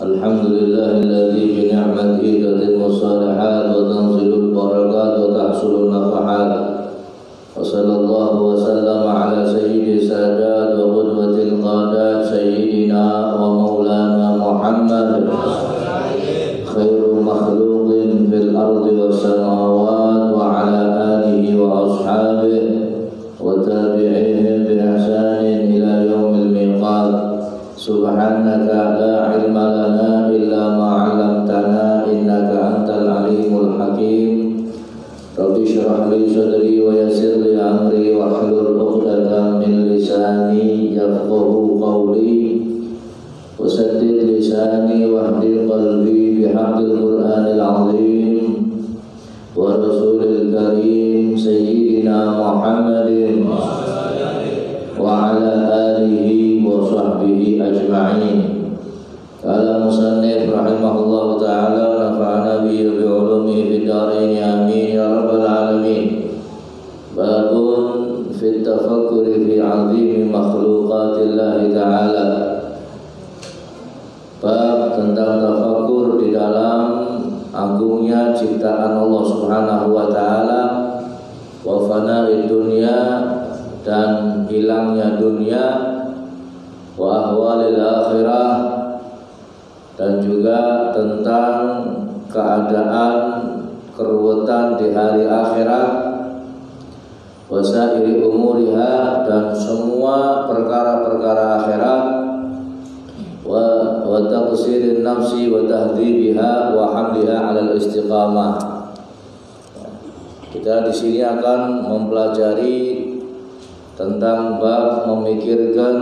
Alhamdulillahilladzi bi ni'matihi tatimmu shalihat wa tanzilul barakat wa tahsulun nafahat. Wa sallallahu wa sallama ala sayyidi sadat wa qudwatil qadat sayyidina wa maulana Muhammad khairu makhluqin fil ardi was samawat wa ala alihi wa ashabihi wa tabi'ihim bi ihsanin ila yaumil miqat. Subhanaka la ilma lana illa ma 'allamtana innaka antal alimul hakim. Rabbi shrah li sadri wa yassir li amri wa hlul 'uqdatam min lisani yafqahu qawli wa saddid lisani wa hdi qalbi bihaqqil Qur'anil 'azim wa rasulil karim sayyidina Muhammadin wa ala alihi wa sahbihi ajma'in. Qala musannif rahimahullahu ta'ala nafa'ana bihi wa bi'ulumihi fid dharain amin ya rabbal alamin. Babun fit tafakkuri fi 'azimi makhluqatillahi ta'ala. Bab tentang tafakkur di dalam agungnya ciptaan Allah Subhanahu wa taala wa fana'id dunya dan hilangnya dunia, wa ahwalil akhirah dan juga tentang keadaan keruwetan di hari akhirat, wa sa'iri umuriha dan semua perkara-perkara akhirat, wa taqsirin nafsi wa tahdzibiha wa hamliha 'alal istiqamah. Kita di sini akan mempelajari tentang bab memikirkan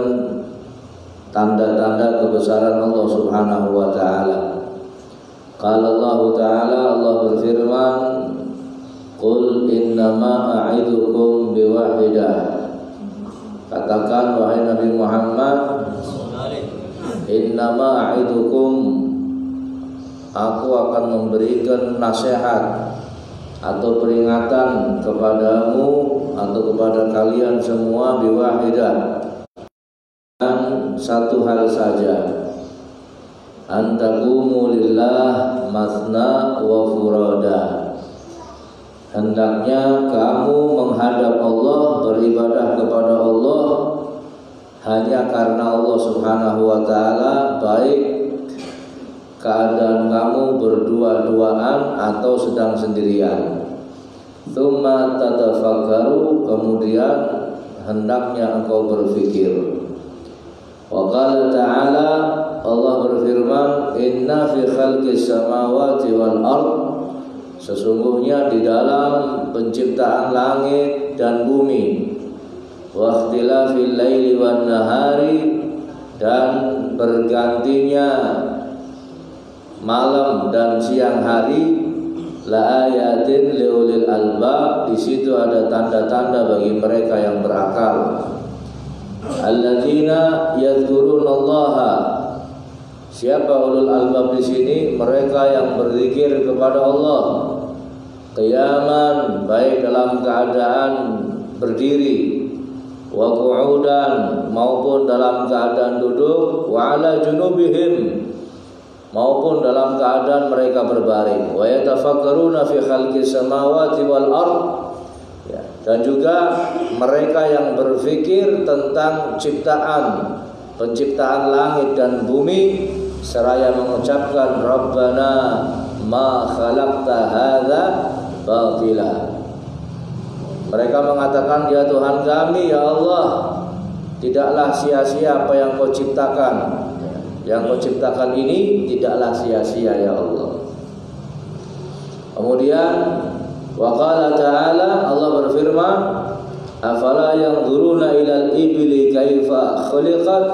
tanda-tanda kebesaran Allah Subhanahu wa taala. Qala Allah taala, Allah berfirman, "Qul innama a'idukum biwahidah." Katakan wahai Nabi Muhammad, innama a'idukum, aku akan memberikan nasihat atau peringatan kepadamu atau kepada kalian semua biwahidah, dan satu hal saja, antaqumu lillah masna wa furada. Hendaknya kamu menghadap Allah, beribadah kepada Allah hanya karena Allah Subhanahu wa taala, baik keadaan kamu berdua-duaan atau sedang sendirian. Tsumma tatafakkaru, kemudian hendaknya engkau berfikir. Wa qala ta'ala, Allah berfirman, inna fi khalqis samawati wal ard, sesungguhnya di dalam penciptaan langit dan bumi, wa ikhtilafil laili wan nahari, dan bergantinya malam dan siang hari, la ayatin liulil albab, di situ ada tanda-tanda bagi mereka yang berakal. Alladzina yadhkurunallaha, siapa ulul albab di sini? Mereka yang berzikir kepada Allah, qiyaman, baik dalam keadaan berdiri, wa qu'udan, maupun dalam keadaan duduk, wa ala junubihim, maupun dalam keadaan mereka berbaring, wa yatafakkaruna fi khalqis samawati wal ard, ya, dan juga mereka yang berfikir tentang penciptaan langit dan bumi, seraya mengucapkan Rabbana ma khalaqta hadza batila. Mereka mengatakan, ya Tuhan kami, ya Allah, tidaklah sia-sia apa yang Kau ciptakan. Yang Kau ciptakan ini tidaklah sia-sia, ya Allah. Kemudian wa qala ta'ala, Allah berfirman, afala yanzuruna ilal ibli kaifa khuliqat,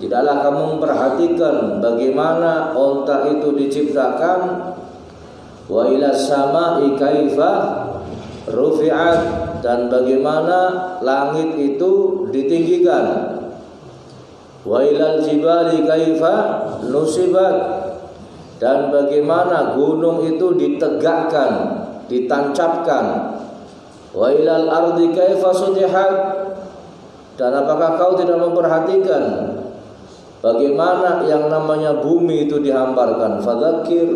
tidaklah kamu memperhatikan bagaimana onta itu diciptakan, wa ilas sama'i kaifa rufi'at, dan bagaimana langit itu ditinggikan, wa ilal jibali kaifa nusibat, dan bagaimana gunung itu ditegakkan, ditancapkan, wa ilal ardi kaifa sutihat, Dan apakah kau tidak memperhatikan bagaimana yang namanya bumi itu dihamparkan? Fadzakir,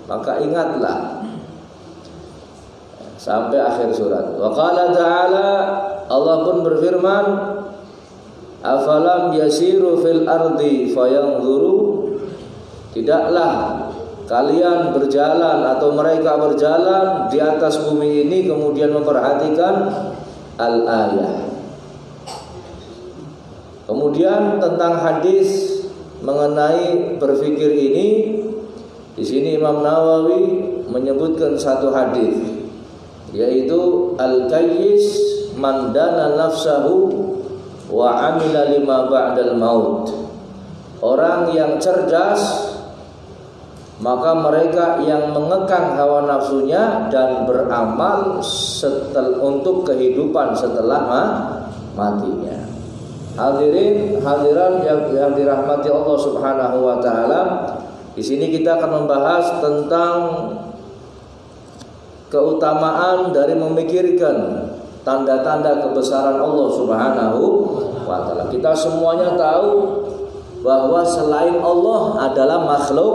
maka ingatlah. Sampai akhir surat. Wa qala ta'ala, Allah pun berfirman, afalam yasiru fil ardi fayanzuru, tidaklah kalian berjalan atau mereka berjalan di atas bumi ini kemudian memperhatikan al-ayah. Kemudian tentang hadis mengenai berfikir ini, di sini Imam Nawawi menyebutkan satu hadis, yaitu al-kayyis man dana nafsahu wa amila lima ba'dal maut. Orang yang cerdas, maka mereka yang mengekang hawa nafsunya dan beramal untuk kehidupan setelah matinya. Hadirin hadirat yang dirahmati Allah Subhanahu wa taala, di sini kita akan membahas tentang keutamaan dari memikirkan tanda-tanda kebesaran Allah Subhanahu wa taala. Kita semuanya tahu bahwa selain Allah adalah makhluk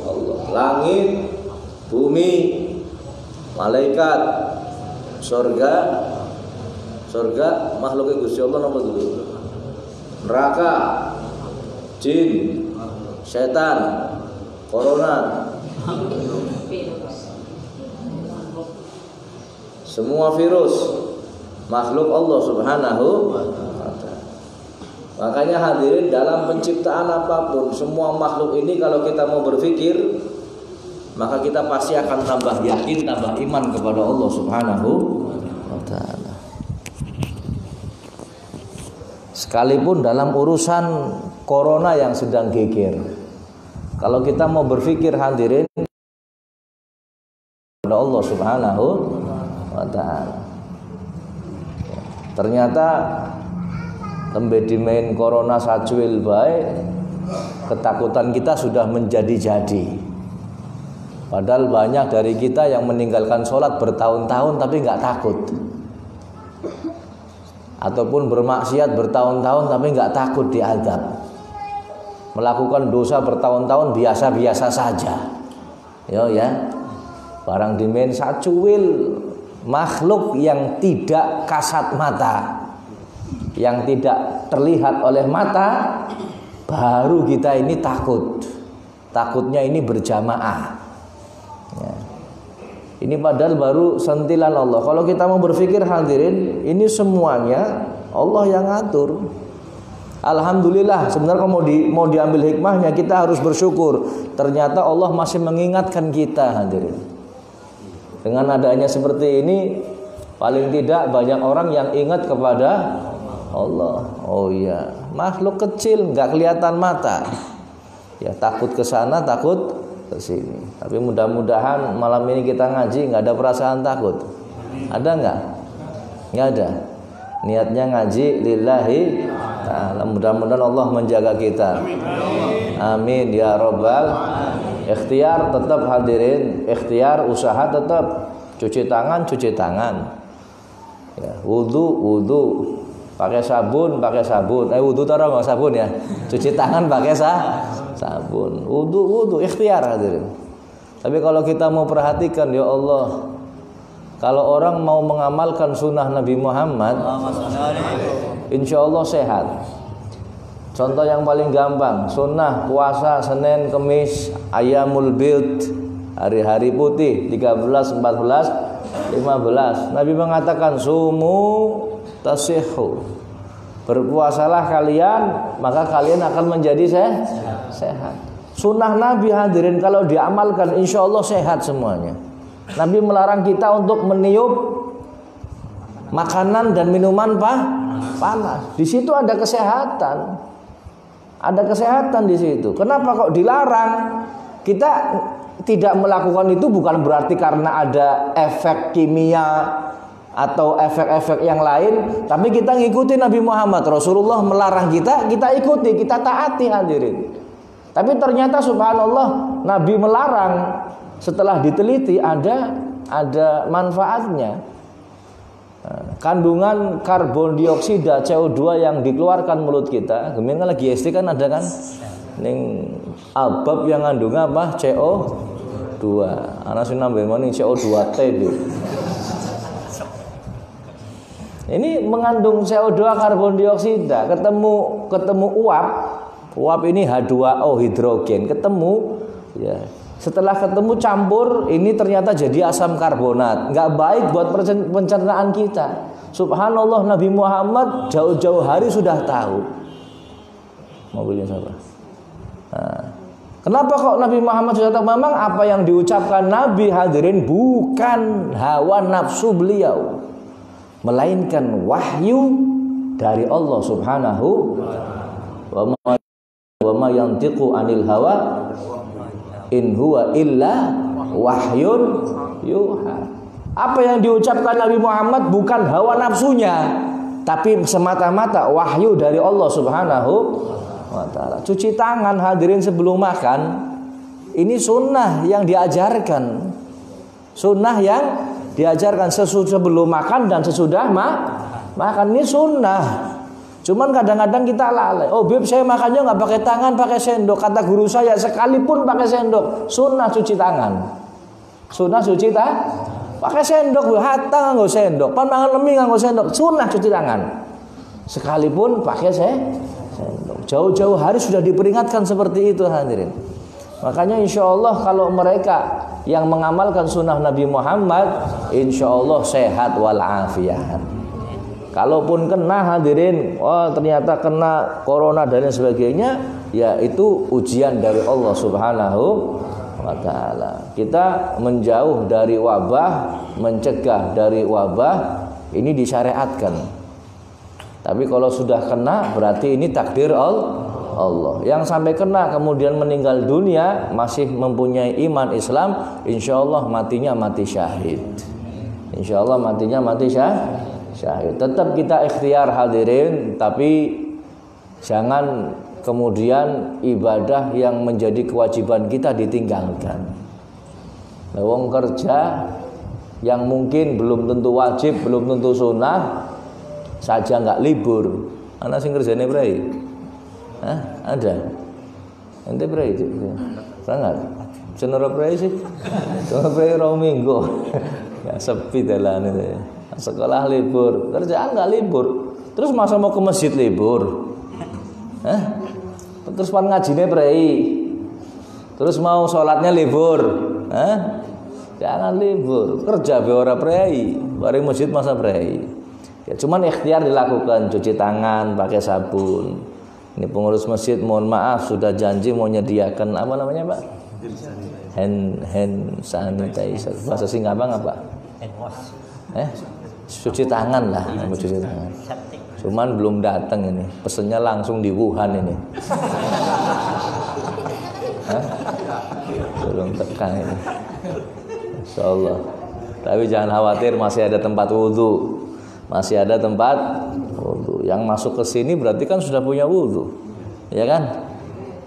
Allah. Langit, bumi, malaikat, surga makhluknya Gusti Allah nomor 2. Neraka, jin, setan, corona, semua virus makhluk Allah Subhanahu wa ta'ala. Makanya hadirin, dalam penciptaan apapun, semua makhluk ini kalau kita mau berpikir, maka kita pasti akan tambah yakin, tambah iman kepada Allah Subhanahu wa ta'ala. Sekalipun dalam urusan corona yang sedang geger, kalau kita mau berpikir hadirin kepada Allah Subhanahu wa ta'ala, ternyata tembe dimain corona sacuil baik, ketakutan kita sudah menjadi-jadi. Padahal banyak dari kita yang meninggalkan sholat bertahun-tahun tapi nggak takut, ataupun bermaksiat bertahun-tahun tapi nggak takut diazab, melakukan dosa bertahun-tahun biasa-biasa saja. Ya, barang dimain sacuil, makhluk yang tidak kasat mata, yang tidak terlihat oleh mata, baru kita ini takut. Takutnya ini berjamaah. Ya. Ini padahal baru sentilan Allah. Kalau kita mau berpikir hadirin, ini semuanya Allah yang ngatur. Alhamdulillah, sebenarnya kalau mau diambil hikmahnya, kita harus bersyukur. Ternyata Allah masih mengingatkan kita hadirin. Dengan adanya seperti ini, paling tidak banyak orang yang ingat kepada Allah. Oh iya, makhluk kecil nggak kelihatan mata, ya takut ke sana, takut ke sini. Tapi mudah-mudahan malam ini kita ngaji nggak ada perasaan takut. Ada nggak? Nggak ada. Niatnya ngaji lillahi ta'ala. Mudah-mudahan Allah menjaga kita. Amin ya robbal. Ikhtiar tetap hadirin, ikhtiar usaha tetap, cuci tangan, ya, wudu, pakai sabun, wudu taruh nggak sabun ya, cuci tangan pakai sabun, wudu, ikhtiar hadirin. Tapi kalau kita mau perhatikan, ya Allah, kalau orang mau mengamalkan sunnah Nabi Muhammad, insya Allah sehat. Contoh yang paling gampang, sunnah puasa Senin, Kemis, Ayyamul Bid, hari-hari putih 13, 14, 15. Nabi mengatakan sumu tasihhu. Berpuasalah kalian, maka kalian akan menjadi sehat. Sunnah Nabi hadirin kalau diamalkan insya Allah sehat semuanya. Nabi melarang kita untuk meniup makanan dan minuman panas. Di situ ada kesehatan. Ada kesehatan di situ. Kenapa kok dilarang? Kita tidak melakukan itu bukan berarti karena ada efek kimia atau efek-efek yang lain, tapi kita ngikuti Nabi Muhammad. Rasulullah melarang kita ikuti, kita taati hadirin. Tapi ternyata subhanallah, Nabi melarang, setelah diteliti ada manfaatnya. Kandungan karbon dioksida CO2 yang dikeluarkan mulut kita, kemudian kan lagi SD kan ada kan ning albab yang ngandung apa? CO2. Ana sing nambah meni CO2T itu. Ini mengandung CO2 karbon dioksida, ketemu uap. Uap ini H2O hidrogen, ketemu ya. Setelah ketemu campur, ini ternyata jadi asam karbonat. Nggak baik buat pencernaan kita. Subhanallah, Nabi Muhammad jauh-jauh hari sudah tahu. Mobilnya siapa? Nah, kenapa kok Nabi Muhammad sudah tahu? Memang apa yang diucapkan Nabi hadirin bukan hawa nafsu beliau, melainkan wahyu dari Allah Subhanahu wa ma yantiqu anil hawa in huwa illa wahyun yuha. Apa yang diucapkan Nabi Muhammad bukan hawa nafsunya, tapi semata-mata wahyu dari Allah Subhanahu wa ta'ala. Cuci tangan hadirin sebelum makan, ini sunnah yang diajarkan. Sunnah yang diajarkan sebelum makan dan sesudah makan, ini sunnah. Cuman kadang-kadang kita lalai. Oh beb, saya makannya nggak pakai tangan, pakai sendok. Kata guru saya, sekalipun pakai sendok, sunnah cuci tangan. Sunnah cuci tangan, pakai sendok, hatta nggak sendok. Pan mangan lemi nggak sendok, sunnah cuci tangan. Sekalipun pakai sendok. Jauh-jauh hari sudah diperingatkan seperti itu hadirin. Makanya insya Allah kalau mereka yang mengamalkan sunnah Nabi Muhammad, insya Allah sehat walafiat. Kalaupun kena hadirin, ternyata kena corona dan lain sebagainya, ya itu ujian dari Allah Subhanahu wa ta'ala. Kita menjauh dari wabah, mencegah dari wabah, ini disyariatkan. Tapi kalau sudah kena berarti ini takdir Allah. Yang sampai kena kemudian meninggal dunia masih mempunyai iman Islam, insya Allah matinya mati syahid. Insya Allah matinya mati syahid. Tetap kita ikhtiar hadirin, tapi jangan kemudian ibadah yang menjadi kewajiban kita ditinggalkan. Wong kerja yang mungkin belum tentu wajib, belum tentu sunnah saja nggak libur. Anak sing kerjane brai? Ada? Ente brai itu? Sangat. Cenora brai sih? Cenora brai rong minggu. Ya sepi dalan itu ya. Sekolah libur, kerjaan nggak libur. Terus masa mau ke masjid libur? Terus pan ngajinya brai. Terus mau sholatnya libur? Jangan libur. Kerja be ora brai, bareng masjid masa brai. Ya cuman ikhtiar dilakukan, cuci tangan pakai sabun. Ini pengurus masjid mohon maaf sudah janji mau menyediakan apa namanya Pak? Hand sanitizer. Bahasa Singapura apa? Hand wash. Cuci tangan lah, cuci tangan. Cuman belum datang ini, pesennya langsung di Wuhan ini. Belum tekan ini. Insyaallah. Tapi jangan khawatir, masih ada tempat wudhu. Masih ada tempat wudhu. Yang masuk ke sini berarti kan sudah punya wudhu, ya kan?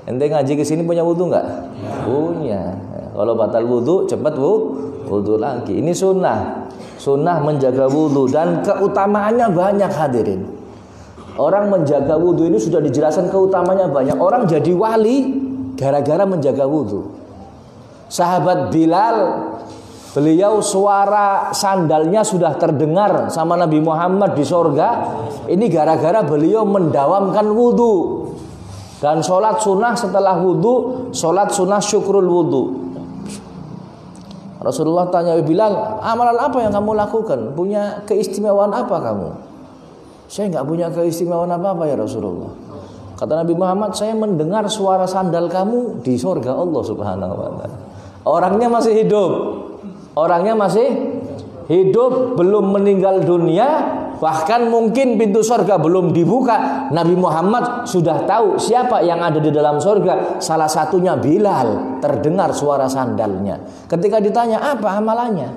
Ente ngaji ke sini punya wudhu nggak? Punya. Kalau batal wudhu, cepat wudhu lagi. Ini sunnah. Sunnah menjaga wudhu dan keutamaannya banyak hadirin. Orang menjaga wudhu ini sudah dijelaskan keutamaannya banyak. Orang jadi wali gara-gara menjaga wudhu. Sahabat Bilal, beliau suara sandalnya sudah terdengar sama Nabi Muhammad di sorga. Ini gara-gara beliau mendawamkan wudhu. Dan sholat sunnah setelah wudhu, sholat sunnah syukrul wudhu. Rasulullah tanya Bilal, amalan apa yang kamu lakukan? Punya keistimewaan apa kamu? Saya nggak punya keistimewaan apa-apa ya Rasulullah. Kata Nabi Muhammad, saya mendengar suara sandal kamu di surga Allah Subhanahu wa ta'ala. Orangnya masih hidup. Orangnya masih hidup, belum meninggal dunia. Bahkan mungkin pintu surga belum dibuka. Nabi Muhammad sudah tahu siapa yang ada di dalam surga. Salah satunya Bilal. Terdengar suara sandalnya. Ketika ditanya apa amalannya,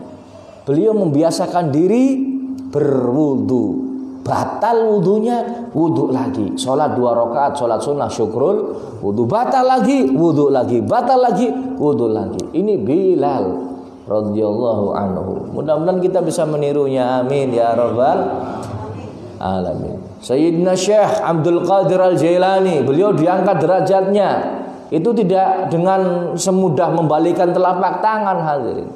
beliau membiasakan diri berwudu. Batal wudunya, wudu lagi. Sholat 2 rakaat, sholat sunnah syukrul wudu. Batal lagi, wudu lagi. Batal lagi, wudu lagi. Ini Bilal radhiyallahu anhu. Mudah-mudahan kita bisa menirunya, amin ya rabbal alamin. Sayyidina Syekh Abdul Qadir Al-Jailani, beliau diangkat derajatnya itu tidak dengan semudah membalikan telapak tangan, hadirin.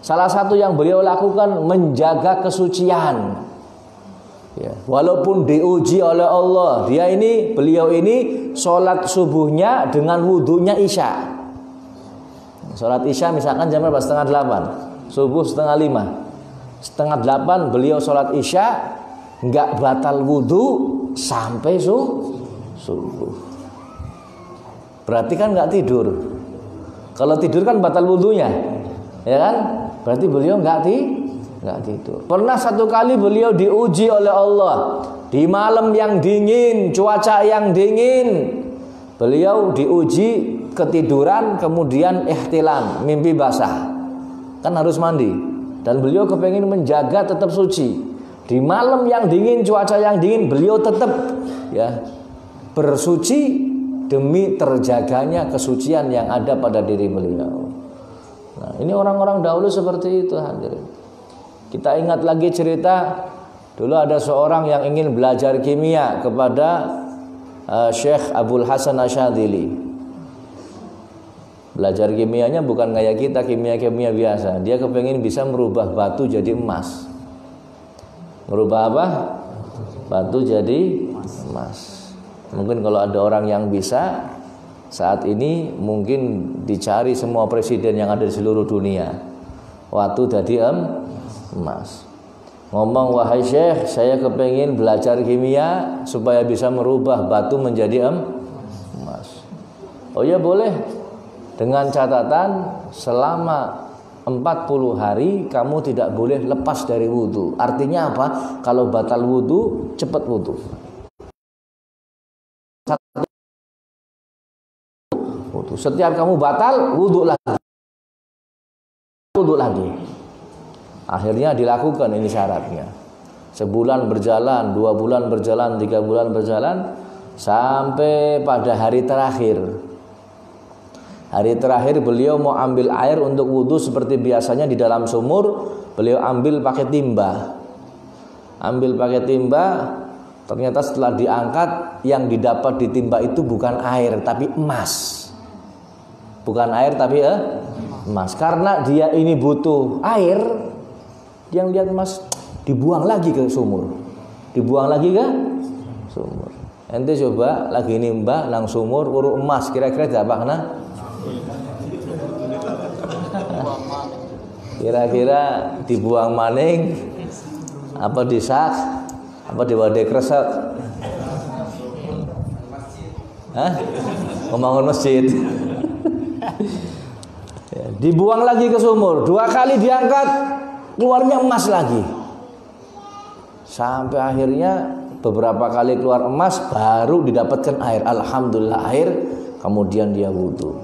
Salah satu yang beliau lakukan menjaga kesucian. Ya, walaupun diuji oleh Allah, beliau ini sholat subuhnya dengan wudhunya isya. Sholat isya misalkan jam berapa? 7:30. Subuh 7:30. 7:30 beliau sholat isya, nggak batal wudhu sampai subuh. Berarti kan nggak tidur. Kalau tidur kan batal wudhunya, ya kan? Berarti beliau nggak tidur. Pernah satu kali beliau diuji oleh Allah di malam yang dingin, cuaca yang dingin. Beliau diuji ketiduran, kemudian ihtilam, mimpi basah. Kan harus mandi. Dan beliau kepengen menjaga tetap suci. Di malam yang dingin, cuaca yang dingin, beliau tetap ya bersuci demi terjaganya kesucian yang ada pada diri beliau. Nah, ini orang-orang dahulu seperti itu, hadirin. Kita ingat lagi cerita dulu ada seorang yang ingin belajar kimia kepada Syekh Abdul Hasan Asyadili. Belajar kimianya bukan kayak kita kimia-kimia biasa. Dia kepengen bisa merubah batu jadi emas. Merubah apa? Batu jadi emas. Mungkin kalau ada orang yang bisa saat ini mungkin dicari semua presiden yang ada di seluruh dunia. Waktu jadi emas. Ngomong, wahai Syekh, saya kepengen belajar kimia supaya bisa merubah batu menjadi emas. Oh ya boleh. Dengan catatan selama 40 hari kamu tidak boleh lepas dari wudhu. Artinya apa? Kalau batal wudhu, cepat wudhu. Setiap kamu batal, wudhu lagi. Wudhu lagi. Akhirnya dilakukan, ini syaratnya. Sebulan berjalan, 2 bulan berjalan, 3 bulan berjalan, sampai pada hari terakhir. Hari terakhir beliau mau ambil air untuk wudhu seperti biasanya di dalam sumur. Beliau ambil pakai timba. Ambil pakai timba. Ternyata setelah diangkat, yang didapat di timba itu bukan air tapi emas. Bukan air tapi emas. Karena dia ini butuh air, yang lihat emas dibuang lagi ke sumur. Dibuang lagi ke sumur. Ente coba lagi nimba nang sumur uruk emas, kira-kira dapat kena? Kira-kira dibuang maning apa disak apa diwadai kresek? Hah? Membangun masjid. Dibuang lagi ke sumur, 2 kali diangkat, keluarnya emas lagi. Sampai akhirnya beberapa kali keluar emas, baru didapatkan air. Alhamdulillah air. Kemudian dia wudhu.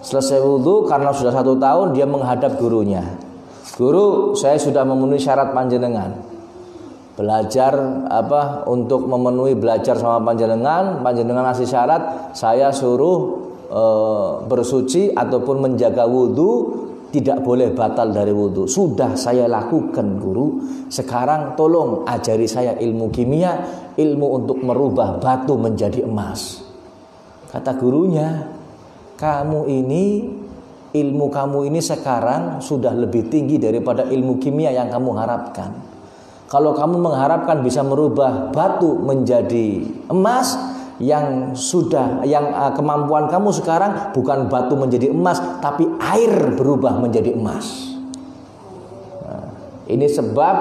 Selesai wudhu, karena sudah 1 tahun, dia menghadap gurunya. Guru, saya sudah memenuhi syarat panjenengan. Belajar apa untuk memenuhi belajar sama panjenengan. Panjenengan ngasih syarat, saya suruh bersuci ataupun menjaga wudhu, tidak boleh batal dari wudhu. Sudah saya lakukan guru. Sekarang tolong ajari saya ilmu kimia, ilmu untuk merubah batu menjadi emas. Kata gurunya, ilmu kamu ini sekarang sudah lebih tinggi daripada ilmu kimia yang kamu harapkan. Kalau kamu mengharapkan bisa merubah batu menjadi emas, kemampuan kamu sekarang bukan batu menjadi emas, tapi air berubah menjadi emas. Nah, ini sebab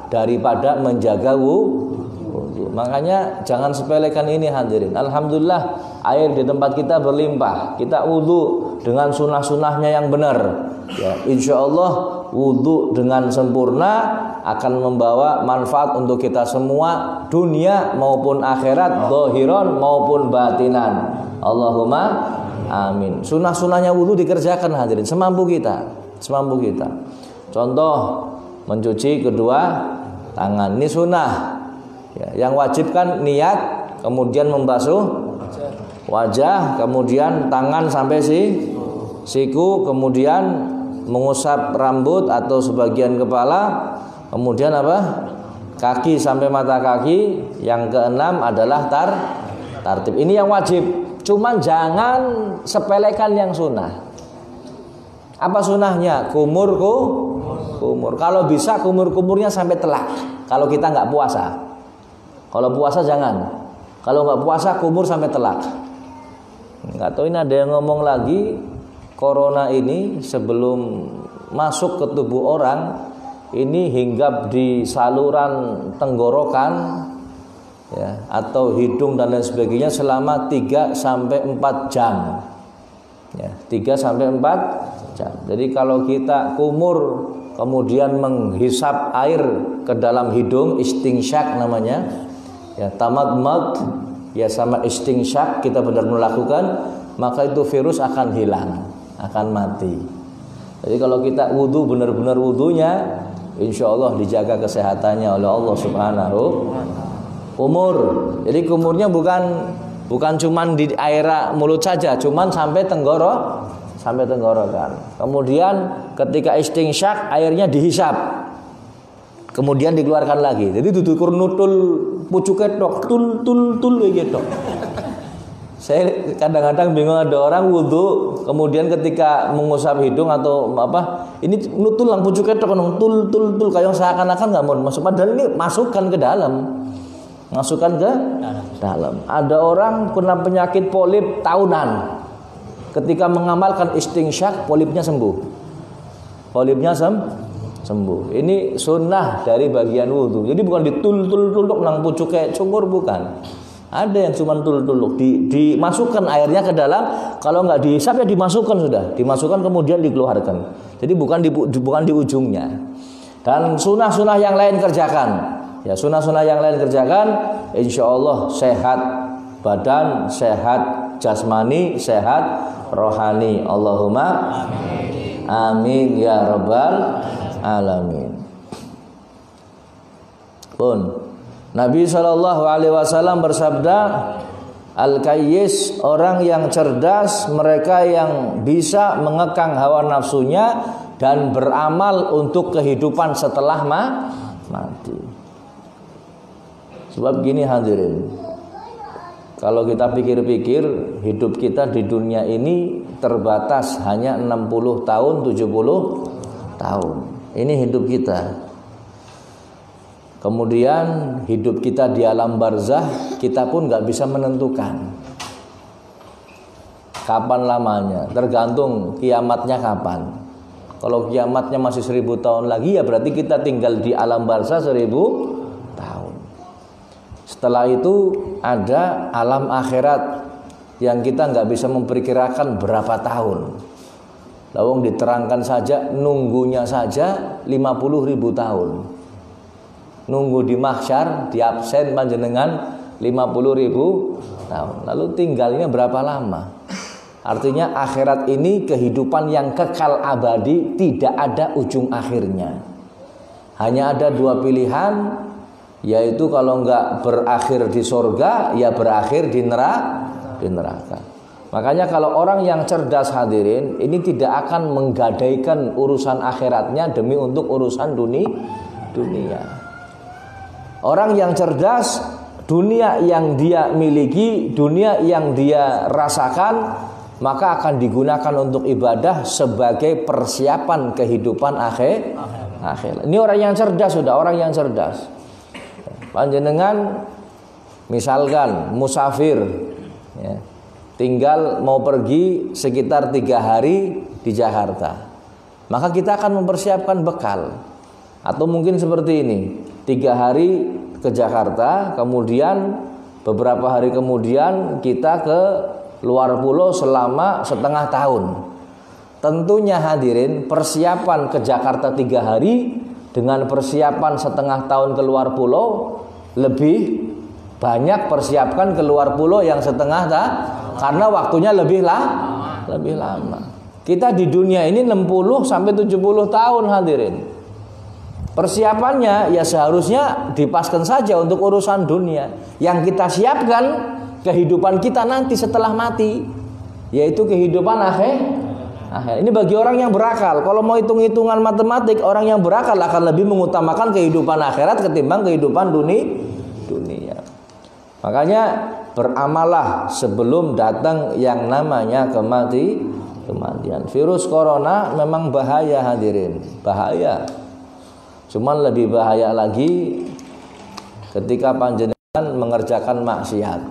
daripada menjaga wudhu. Makanya jangan sepelekan ini, hadirin. Alhamdulillah air di tempat kita berlimpah. Kita wudhu dengan sunnah-sunnahnya yang benar. Ya, insya Allah wudhu dengan sempurna akan membawa manfaat untuk kita semua, dunia maupun akhirat, zahiran maupun batinan. Allahumma amin. Sunnah-sunnahnya wudhu dikerjakan, hadirin, semampu kita. Contoh, mencuci kedua tangan, ini sunnah. Ya, yang wajib kan niat, kemudian membasuh wajah, kemudian tangan sampai siku, kemudian mengusap rambut atau sebagian kepala, kemudian apa? Kaki sampai mata kaki. Yang keenam adalah tartib. Ini yang wajib. Cuman jangan sepelekan yang sunnah. Apa sunnahnya? Kumur. Kalau bisa kumurnya sampai telak. Kalau kita nggak puasa. Kalau puasa jangan. Kalau nggak puasa kumur sampai telak. Nggak tahu ini ada yang ngomong lagi, corona ini sebelum masuk ke tubuh orang ini hinggap di saluran tenggorokan ya, atau hidung dan lain sebagainya selama 3 sampai 4 jam. Ya, 3 sampai 4 jam. Jadi kalau kita kumur kemudian menghisap air ke dalam hidung, istinsyak namanya. Ya, tamadmad ya sama istinsyak kita benar-benar lakukan, maka itu virus akan hilang, akan mati. Jadi kalau kita wudu benar-benar wudunya, insya Allah dijaga kesehatannya oleh Allah Subhanahu. Kumur, jadi kumurnya bukan cuman di air mulut saja, cuman sampai tenggorokan. Kemudian ketika istinsyak airnya dihisap, kemudian dikeluarkan lagi. Jadi dudukur nutul pucuke tok tul gitu. Saya kadang-kadang bingung, ada orang wudu kemudian ketika mengusap hidung atau apa, ini nutul lang pucuke tok tul kayak seakan-akan enggak mau masuk, padahal ini masukkan ke dalam. Masukkan ke dalam. Ada orang kena penyakit polip tahunan. Ketika mengamalkan istinsyak polipnya sembuh. Sembuh. Ini sunnah dari bagian wudu. Jadi bukan ditul-tul-tuluk nang pucuk kayak cungur, bukan. Ada yang cuma tul-tuluk, dimasukkan airnya ke dalam. Kalau nggak dihisap ya dimasukkan sudah. Dimasukkan kemudian dikeluarkan. Jadi bukan di ujungnya. Dan sunnah-sunnah yang lain kerjakan. Ya, sunnah-sunnah yang lain kerjakan, insya Allah sehat badan, sehat jasmani, sehat rohani. Allahumma amin ya rabbal alamin. Pun Nabi SAW bersabda, Al-Kayyis, orang yang cerdas, mereka yang bisa mengekang hawa nafsunya dan beramal untuk kehidupan setelah mati. Sebab gini hadirin, kalau kita pikir-pikir, hidup kita di dunia ini terbatas hanya 60 tahun, 70 tahun. Ini hidup kita. Kemudian hidup kita di alam barzah, kita pun gak bisa menentukan kapan lamanya, tergantung kiamatnya kapan. Kalau kiamatnya masih 1000 tahun lagi, ya berarti kita tinggal di alam barzah 1000 tahun. Setelah itu ada alam akhirat yang kita nggak bisa memperkirakan berapa tahun. Lawang diterangkan saja, nunggunya saja 50.000 tahun. Nunggu di mahsyar, di absen panjenengan 50.000 tahun. Lalu tinggalnya berapa lama? Artinya akhirat ini kehidupan yang kekal abadi, tidak ada ujung akhirnya. Hanya ada 2 pilihan, yaitu kalau enggak berakhir di surga, ya berakhir di neraka. Makanya kalau orang yang cerdas hadirin, ini tidak akan menggadaikan urusan akhiratnya demi untuk urusan dunia. Orang yang cerdas, dunia yang dia miliki, dunia yang dia rasakan, maka akan digunakan untuk ibadah sebagai persiapan kehidupan akhir. Ini orang yang cerdas, sudah orang yang cerdas. Panjenengan misalkan musafir ya, tinggal mau pergi sekitar 3 hari di Jakarta, maka kita akan mempersiapkan bekal. Atau mungkin seperti ini, 3 hari ke Jakarta, kemudian beberapa hari kemudian kita ke luar pulau selama setengah tahun. Tentunya hadirin, persiapan ke Jakarta 3 hari dengan persiapan setengah tahun ke luar pulau lebih banyak persiapkan ke luar pulau yang setengah karena waktunya lebih lama. Kita di dunia ini 60 sampai 70 tahun hadirin. Persiapannya ya seharusnya dipaskan saja untuk urusan dunia. Yang kita siapkan kehidupan kita nanti setelah mati, yaitu kehidupan akhir. Ini bagi orang yang berakal. Kalau mau hitung-hitungan matematik, orang yang berakal akan lebih mengutamakan kehidupan akhirat ketimbang kehidupan dunia. Makanya beramallah sebelum datang yang namanya kematian. Virus corona memang bahaya hadirin, bahaya. Cuman lebih bahaya lagi ketika panjenengan mengerjakan maksiat.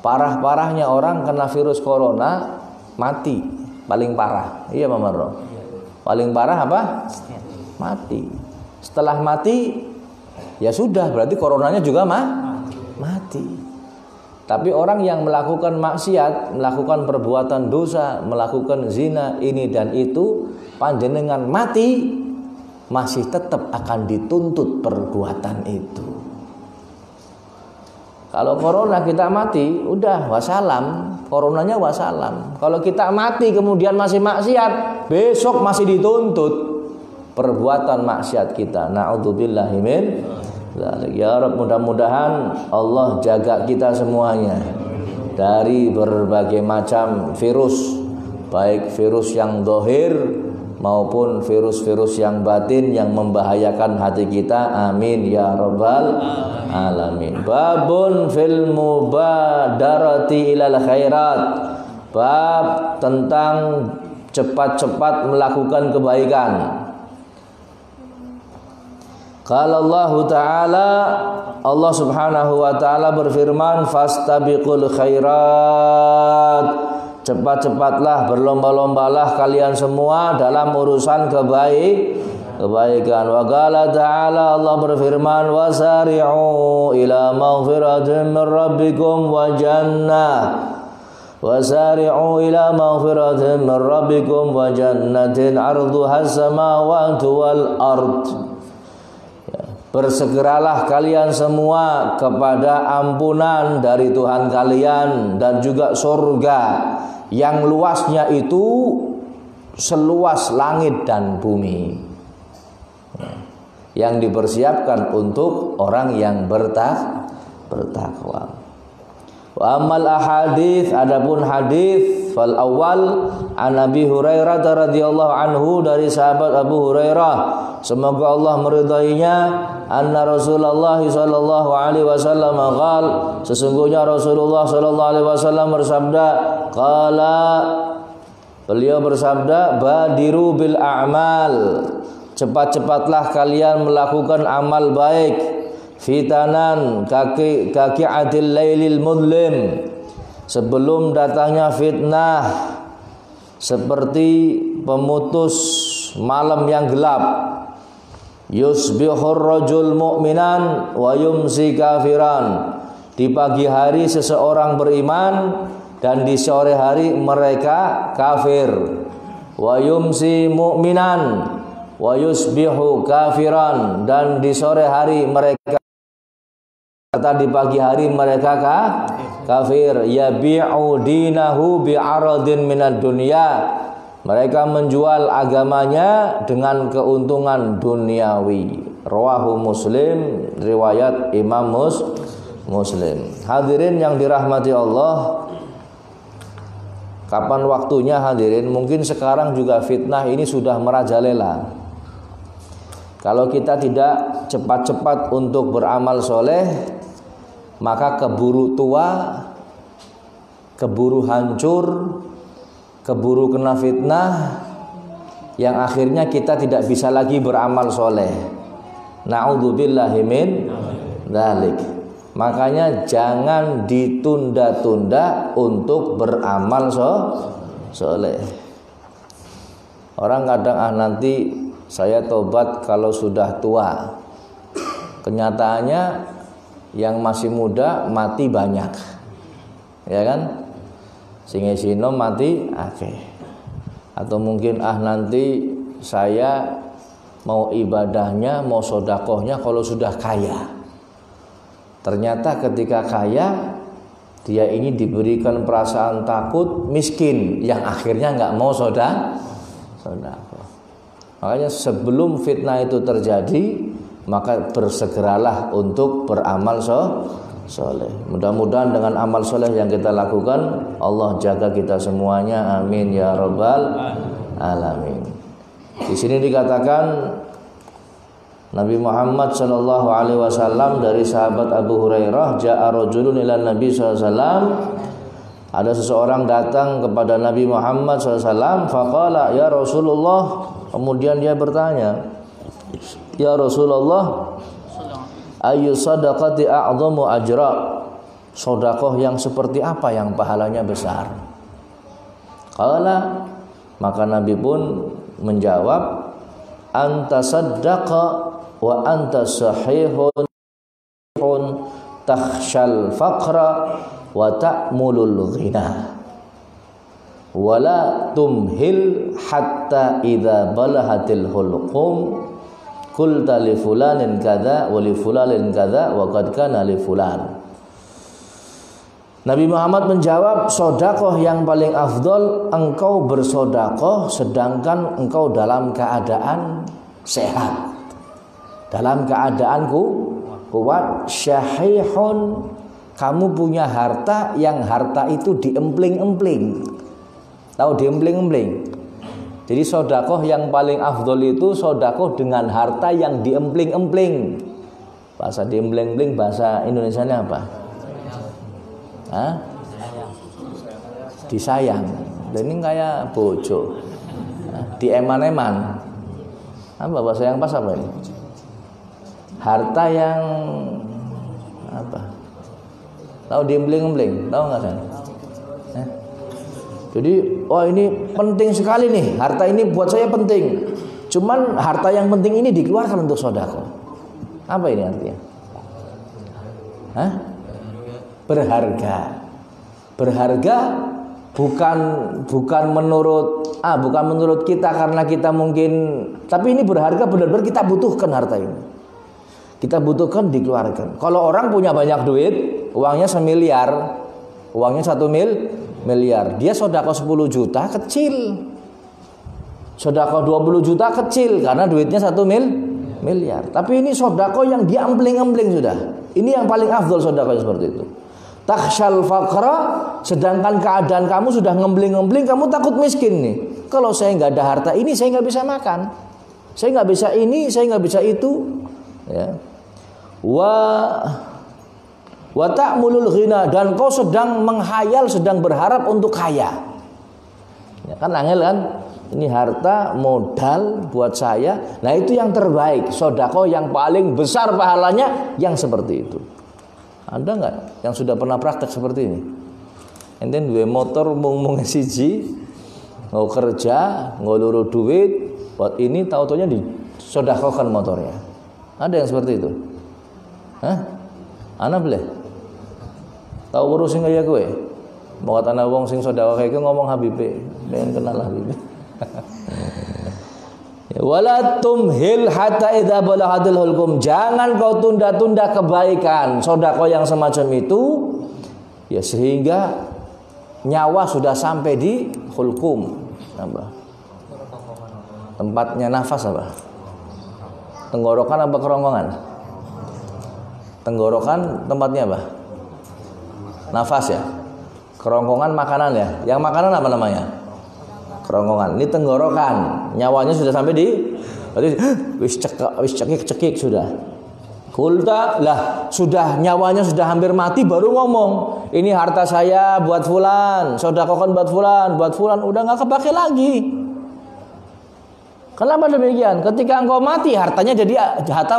Parah-parahnya orang kena virus corona mati, paling parah. Iya Pak Marro. Paling parah apa? Mati. Setelah mati ya sudah, berarti coronanya juga mati. Tapi orang yang melakukan maksiat, melakukan perbuatan dosa, melakukan zina ini dan itu, panjenengan mati masih tetap akan dituntut perbuatan itu. Kalau corona kita mati, udah wassalam, coronanya wassalam. Kalau kita mati kemudian masih maksiat, besok masih dituntut perbuatan maksiat kita. Na'udzubillahi min dzalik. Ya Rabb, mudah-mudahan Allah jaga kita semuanya dari berbagai macam virus, baik virus yang zahir maupun virus-virus yang batin yang membahayakan hati kita. Amin ya rabbal alamin. Babun fil mubadarati ilal khairat. Bab tentang cepat-cepat melakukan kebaikan. Kalau Allah Ta'ala, Allah Subhanahu wa Ta'ala berfirman, fastabiqul khairat. Cepat-cepatlah, berlomba-lombalah kalian semua dalam urusan kebaikan. Wa qala ta'ala, Allah berfirman, wasari'u ila maghfiratin min rabbikum wa jannah. Wasari'u ila maghfiratin min rabbikum wa jannatin 'arduhas samawati wal ard. Bersegeralah kalian semua kepada ampunan dari Tuhan kalian dan juga surga yang luasnya itu seluas langit dan bumi, yang dipersiapkan untuk orang yang bertakwa. Wa amal ahadits, adapun hadis fal awal an Abi Hurairah radhiyallahu anhu, dari sahabat Abu Hurairah semoga Allah meridainya, anna Rasulullah sallallahu alaihi wasallam qaal, sesungguhnya Rasulullah sallallahu alaihi wasallam bersabda, qala, beliau bersabda, badiru bil a'mal, cepat-cepatlah kalian melakukan amal baik, fitanan kaki adil lailil mudlim, sebelum datangnya fitnah seperti pemutus malam yang gelap. Yusbihur rajul mu'minan wa yumsi kafiran, di pagi hari seseorang beriman dan di sore hari mereka kafir. Wa yumsi mu'minan wa yusbihu kafiran, dan di sore hari mereka, kata di pagi hari mereka kafir. Yabi'u dinahu bi'aradin minad dunya, mereka menjual agamanya dengan keuntungan duniawi. Rawahu Muslim, riwayat Imam Muslim. Hadirin yang dirahmati Allah, kapan waktunya hadirin? Mungkin sekarang juga fitnah ini sudah merajalela. Kalau kita tidak cepat-cepat untuk beramal soleh, maka keburu tua, keburu hancur, keburu kena fitnah, yang akhirnya kita tidak bisa lagi beramal soleh. Na'udzubillahi min dzalik. Makanya jangan ditunda-tunda untuk beramal soleh. Orang kadang nanti saya tobat kalau sudah tua. Kenyataannya yang masih muda mati banyak, ya kan? Sing isino mati akeh. Atau mungkin nanti saya mau ibadahnya, mau sodakohnya kalau sudah kaya. Ternyata ketika kaya, dia ini diberikan perasaan takut miskin, yang akhirnya nggak mau sodakoh. Makanya sebelum fitnah itu terjadi, maka bersegeralah untuk beramal soleh. Mudah-mudahan dengan amal soleh yang kita lakukan, Allah jaga kita semuanya. Amin ya rabbal alamin. Di sini dikatakan Nabi Muhammad sallallahu alaihi wasallam dari sahabat Abu Hurairah, ja'a rajulun ila Nabi sallallahu alaihi wasallam. Ada seseorang datang kepada Nabi Muhammad sallallahu alaihi wasallam, faqala ya Rasulullah. Kemudian dia bertanya, ya Rasulullah, ayu sadaqati a'dhamu ajra, sedekah yang seperti apa yang pahalanya besar? Qala, maka Nabi pun menjawab, anta saddaqa wa anta sahihun takhshal faqra wa ta'mulul ghina wala tumhil hatta idza balahatil hulqum qulta li fulanin kadza wa li fulanin kadza wa qad kana li fulan. Nabi Muhammad menjawab, sedekah yang paling afdol engkau bersedekah sedangkan engkau dalam keadaan sehat, dalam keadaan kuat. Syahihun, kamu punya harta yang harta itu diempling-empling. Tahu diempling-empling? Jadi sedekah yang paling afdol itu sedekah dengan harta yang diempling-empling. Bahasa diempling-empling bahasa Indonesianya apa? Hah? Disayang. Dan ini kayak bojo. Dieman-eman. Apa bahasa yang pas apa ini? Harta yang apa? Tahu diempling-empling? Tahu nggak kan? Jadi, ini penting sekali nih. Harta ini buat saya penting. Cuman harta yang penting ini dikeluarkan untuk sedekah. Apa ini artinya? Hah? Berharga. Berharga bukan menurut kita karena kita mungkin, tapi ini berharga benar-benar kita butuhkan harta ini. Kita butuhkan dikeluarkan. Kalau orang punya banyak duit, uangnya 1 miliar, uangnya 1 miliar, dia sedekah 10 juta kecil, sedekah 20 juta kecil karena duitnya 1 miliar. Tapi ini sedekah yang dia empling-empling sudah. Ini yang paling afdol sedekah seperti itu. Takhshal faqra, sedangkan keadaan kamu sudah ngembling-ngembling, kamu takut miskin nih. Kalau saya nggak ada harta ini, saya nggak bisa makan, saya nggak bisa ini, saya nggak bisa itu. Ya. Wa ta'mulul ghina, dan kau sedang menghayal, sedang berharap untuk kaya. Ya kan angel kan? Ini harta modal buat saya. Nah itu yang terbaik, sedekah yang paling besar pahalanya yang seperti itu. Ada nggak yang sudah pernah praktek seperti ini? Enten duwe motor mung siji, mau kerja, ngulur duit, buat ini tahu-taunya disedekahkan motornya. Ada yang seperti itu? Hah? Ana boleh? Tahu urus sing kaya kowe? Mau ana wong sing sedekah kaya ngomong Habibe, pengen kenal Habibe. Wala tumhil hatta idza balaghatil hulqum, jangan kau tunda-tunda kebaikan sedekah yang semacam itu ya sehingga nyawa sudah sampai di hulqum. Apa? Tempatnya nafas apa? Tenggorokan apa kerongkongan? Tenggorokan tempatnya apa? Nafas ya. Kerongkongan makanan ya. Yang makanan apa namanya? Kerongkongan. Ini tenggorokan, nyawanya sudah sampai di, berarti wis cekik sudah. Kulta lah, sudah nyawanya sudah hampir mati baru ngomong, ini harta saya buat fulan, sedekahkan buat fulan, udah nggak kepake lagi. Kenapa demikian? Ketika engkau mati hartanya jadi harta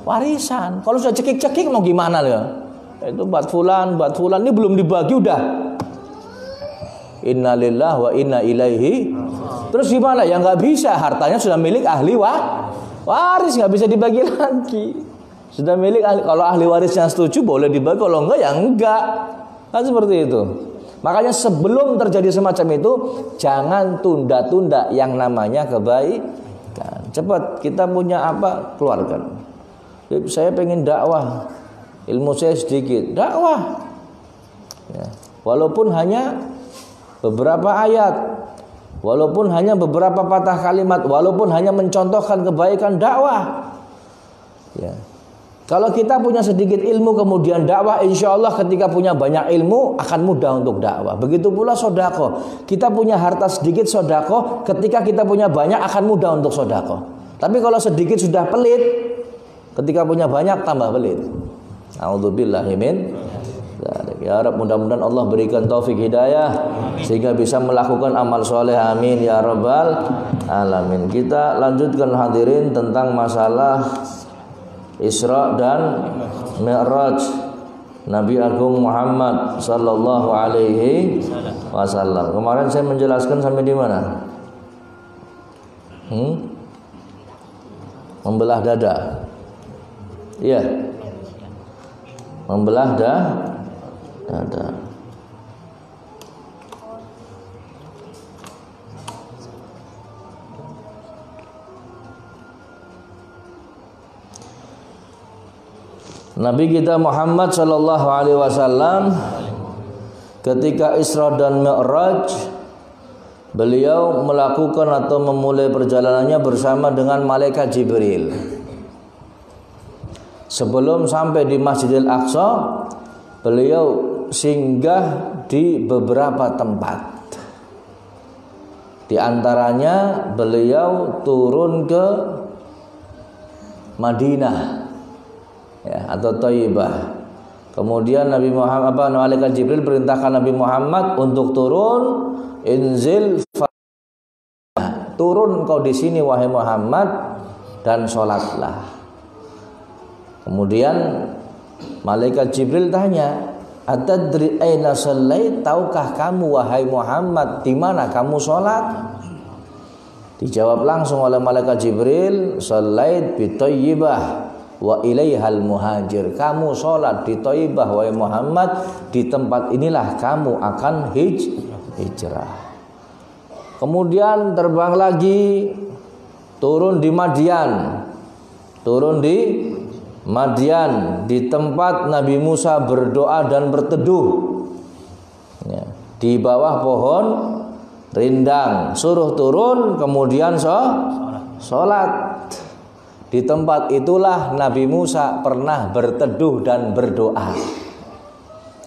warisan. Kalau sudah cekik mau gimana loh? Itu buat fulan, ini belum dibagi udah. Innalillahi wa inna ilaihi. Terus gimana? Ya nggak bisa, hartanya sudah milik ahli waris, nggak bisa dibagi lagi. Sudah milik ahli. Kalau ahli warisnya setuju boleh dibagi, kalau enggak ya enggak. Kan seperti itu. Makanya sebelum terjadi semacam itu, jangan tunda-tunda yang namanya kebaikan. Cepat kita punya apa, keluarkan. Saya pengen dakwah, ilmu saya sedikit, dakwah. Ya. Walaupun hanya beberapa ayat, walaupun hanya beberapa patah kalimat, walaupun hanya mencontohkan kebaikan, dakwah. Ya. Kalau kita punya sedikit ilmu kemudian dakwah, insya Allah ketika punya banyak ilmu akan mudah untuk dakwah. Begitu pula sodako. Kita punya harta sedikit sodako, ketika kita punya banyak akan mudah untuk sodako. Tapi kalau sedikit sudah pelit, ketika punya banyak tambah pelit. A'udzubillahi min dzalik. Ya Rabb, mudah-mudahan Allah berikan taufik hidayah sehingga bisa melakukan amal soleh. Amin ya rabbal alamin. Kita lanjutkan hadirin tentang masalah Isra dan Mi'raj Nabi Agung Muhammad sallallahu alaihi wasallam. Kemarin saya menjelaskan sampai di mana? Membelah dada. Iya. Membelah dada. Nabi kita Muhammad sallallahu alaihi wasallam ketika Isra dan Mi'raj, beliau melakukan atau memulai perjalanannya bersama dengan malaikat Jibril. Sebelum sampai di Masjidil Aqsa, beliau singgah di beberapa tempat. Di antaranya beliau turun ke Madinah, ya, atau Thayyibah. Kemudian Nabi Muhammad, malaikat Jibril perintahkan Nabi Muhammad untuk turun, inzil, turun kau di sini wahai Muhammad dan sholatlah. Kemudian malaikat Jibril tanya, atadri aina shallait, tahukah kamu wahai Muhammad di mana kamu sholat? Dijawab langsung oleh malaikat Jibril, shallait bi Thayyibah wa ilaihal muhajir. Kamu sholat di Thayyibah wahai Muhammad, di tempat inilah kamu akan hijrah. Kemudian terbang lagi, turun di Madian. Turun di Madian, di tempat Nabi Musa berdoa dan berteduh, ya, di bawah pohon rindang. Suruh turun, kemudian sholat. Di tempat itulah Nabi Musa pernah berteduh dan berdoa.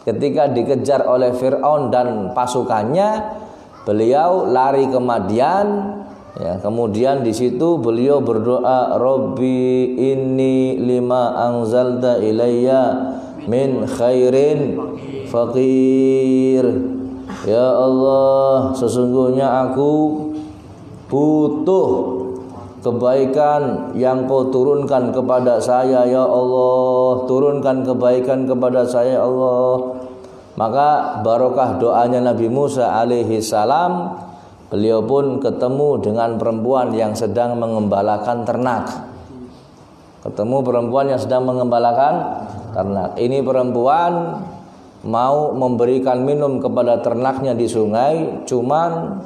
Ketika dikejar oleh Fir'aun dan pasukannya, beliau lari ke Madian, ya, kemudian di situ beliau berdoa, Robbi inni lima anzalta ilayya min khairin faqir. Ya Allah, sesungguhnya aku butuh kebaikan yang kau turunkan kepada saya, ya Allah. Turunkan kebaikan kepada saya, ya Allah. Maka barokah doanya Nabi Musa alaihi salam, beliau pun ketemu dengan perempuan yang sedang mengembalakan ternak. Ketemu perempuan yang sedang mengembalakan ternak. Ini perempuan mau memberikan minum kepada ternaknya di sungai, cuman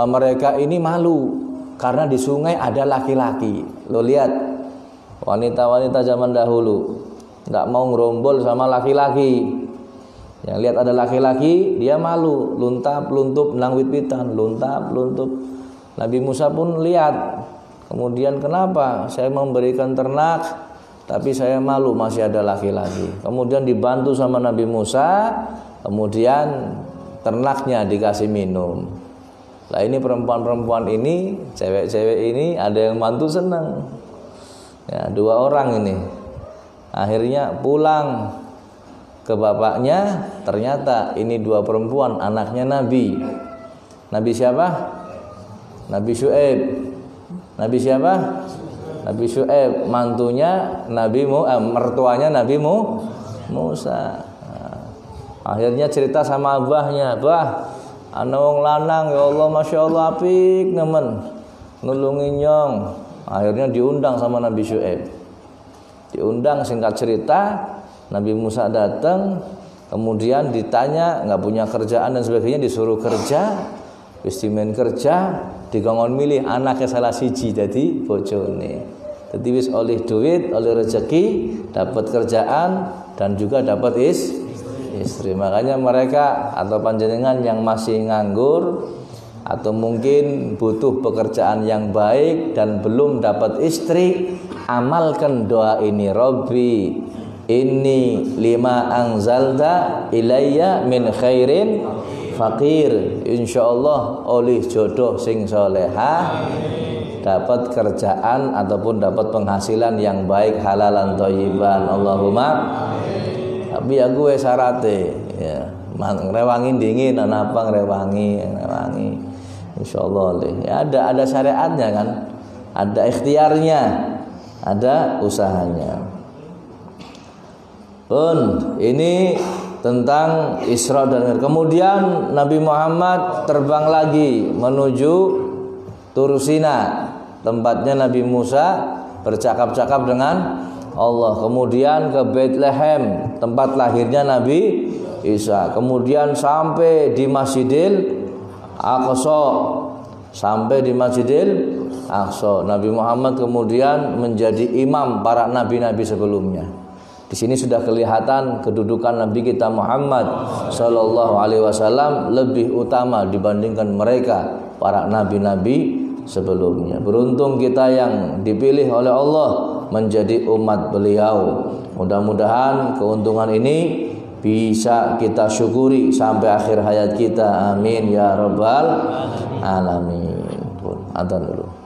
mereka ini malu karena di sungai ada laki-laki. Lo lihat wanita-wanita zaman dahulu nggak mau ngerombol sama laki-laki. Yang lihat ada laki-laki dia malu, luntap luntup nang wit-witan, luntap luntup. Nabi Musa pun lihat. Kemudian, kenapa saya memberikan ternak tapi saya malu masih ada laki-laki. Kemudian dibantu sama Nabi Musa, kemudian ternaknya dikasih minum. Lah ini perempuan-perempuan ini, cewek-cewek ini ada yang mantu senang. Ya, 2 orang ini. Akhirnya pulang ke bapaknya, ternyata ini 2 perempuan anaknya Nabi. Nabi siapa? Nabi Syuaib. Nabi siapa? Nabi Syuaib, mantunya mertuanya Nabi Musa. Nah, akhirnya cerita sama abahnya, "Bah, ana wong lanang ya Allah, Masya Allah apik nemen nulungi nyong." Akhirnya diundang sama Nabi Syuaib. Diundang, singkat cerita Nabi Musa datang, kemudian ditanya nggak punya kerjaan dan sebagainya, disuruh kerja, istimen kerja, digongon milih anaknya salah siji jadi bojone. Jadi wis oleh duit, oleh rezeki, dapat kerjaan dan juga dapat istri. Makanya mereka atau panjenengan yang masih nganggur atau mungkin butuh pekerjaan yang baik dan belum dapat istri, amalkan doa ini. Robbi inni lima anzalta ilayya min khairin fakir. Insyaallah oleh jodoh sing solehah, dapat kerjaan ataupun dapat penghasilan yang baik, halalan thayyiban. Allahumma. Tapi ya gue syarate ya, ngrewangi dingin apa ngrewangi. Insyaallah ya, ada syariatnya kan, ada ikhtiarnya, ada usahanya. Ini tentang Isra dan Mi'raj. Kemudian Nabi Muhammad terbang lagi menuju Tursina, tempatnya Nabi Musa bercakap-cakap dengan Allah. Kemudian ke Bethlehem, tempat lahirnya Nabi Isa. Kemudian sampai di Masjidil Aqsa. Nabi Muhammad kemudian menjadi imam para nabi-nabi sebelumnya. Di sini sudah kelihatan kedudukan Nabi kita Muhammad Sallallahu Alaihi Wasallam lebih utama dibandingkan mereka para nabi-nabi sebelumnya. Beruntung kita yang dipilih oleh Allah menjadi umat beliau. Mudah-mudahan keuntungan ini bisa kita syukuri sampai akhir hayat kita. Amin ya rabbal alamin. Adhan dulu.